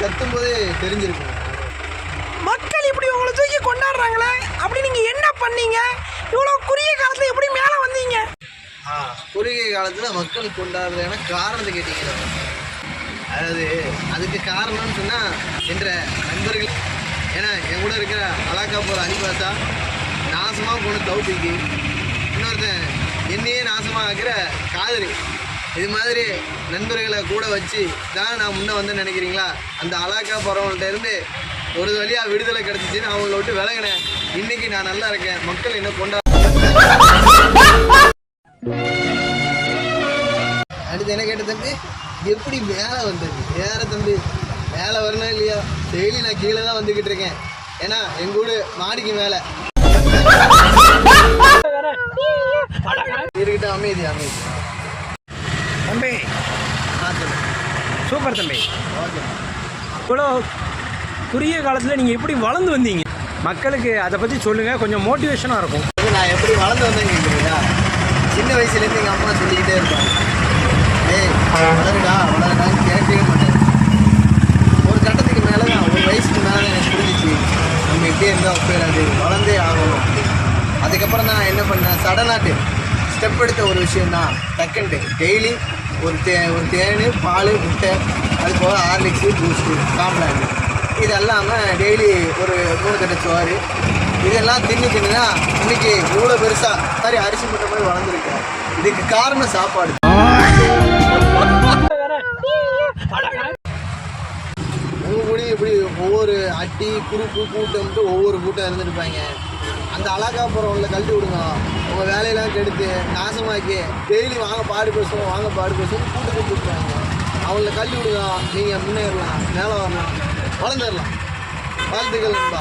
கத்தும் போதே தெரிஞ்சிருக்கும். மக்கள் இப்படி உங்களை தூக்கி கொண்டாடுறாங்களே, அப்படி நீங்க என்ன பண்ணீங்க? இவ்வளவு குறுகிய காலத்துல எப்படி மேல வந்தீங்க? குறுகிய காலத்துல மக்கள் கொண்டாடுறதுன்னா காரணத்தை கேட்டீங்க. அதாவது அதுக்கு காரணம்னு சொன்னா என்ற நண்பர்கள், ஏன்னா என் கூட இருக்கிற அலாக்கா போகிற அலிபாசா, நாசமாக போன தௌபிக்கு, இன்னொருத்தன் என்னையே நாசமாக ஆக்கிற காதலி, இது மாதிரி நண்பர்களை கூட வச்சு தான் நான் முன்னே வந்து நினைக்கிறீங்களா? அந்த அலாக்கா போகிறவங்கள்ட்ட இருந்து ஒரு வழியாக விடுதலை கிடச்சிச்சின்னு அவங்கள விட்டு விலகினேன். இன்னைக்கு நான் நல்லா இருக்கேன். மக்கள் என்ன கொண்டாட. அடுத்து என்ன கேட்ட தம்பி, எப்படி மேலே வந்தது? வேற தம்பி, மேலே வரணும் இல்லையா? டெய்லி நான் கீழே தான் வந்துக்கிட்டு இருக்கேன். ஏன்னா எங்கள் வீடு மாடிக்கு மேலே இருக்கட்டும். அமைதி அமைதி தம்பி. சூப்பர் தம்பி. ஓகே. இவ்வளோ குறுகிய காலத்தில் நீங்கள் எப்படி வளர்ந்து வந்தீங்க? மக்களுக்கு அதை பற்றி சொல்லுங்கள், கொஞ்சம் மோட்டிவேஷனாக இருக்கும். நான் எப்படி வளர்ந்து வந்தேன்னு கேட்குறீங்களா? சின்ன வயசுலேருந்து எங்கள் அம்மா சொல்லிக்கிட்டே இருப்பாங்க, ஏய் வளருடான்னு கேட்கவே மாட்டேன். ஒரு கட்டத்துக்கு மேலே தான், ஒரு வயசுக்கு மேலே தான் எனக்கு புரிஞ்சிச்சு, நம்ம இப்படியே இருந்தால் ஒப்பேராது, வளர்ந்தே ஆகணும். அதுக்கப்புறம் தான் என்ன பண்ணேன், சடனாட்டு ஸ்டெப் எடுத்த ஒரு விஷயந்தான் டக்குன்ட்டு டெய்லி ஒரு தேன், பால், முட்டை, அது போக ஹார்லிக்ஸு, பூஸ்ட்டு, காம்ப்ளான், இது இல்லாமல் டெய்லி ஒரு 3 கட்டை சோறு, இதெல்லாம் தின்னு தான் இன்னைக்கு இவ்வளோ பெருசாக மாதிரி அரிசி முட்டை மாதிரி வளர்ந்துருக்கேன். இதுக்கு காரணம் சாப்பாடு. உங்கள் கூட இப்படி ஒவ்வொரு அட்டி, குறுப்பு, கூட்டம்ட்டு ஒவ்வொரு கூட்டம் இருந்துருப்பாங்க. அந்த அழகா போகிறவங்கள கழட்டி விடுங்க. உங்கள் வேலையெல்லாம் கெடுத்து நாசமாக்கி டெய்லி வாங்க பாடு பேசுவோம் கூட்டு கூப்பிட்டுருவாங்க. அவங்கள கழட்டி விடுங்க. நீங்கள் முன்னேறலாம், மேலே வரலாம், வளர்ந்துடலாம். வாழ்த்துக்கள் நண்பா.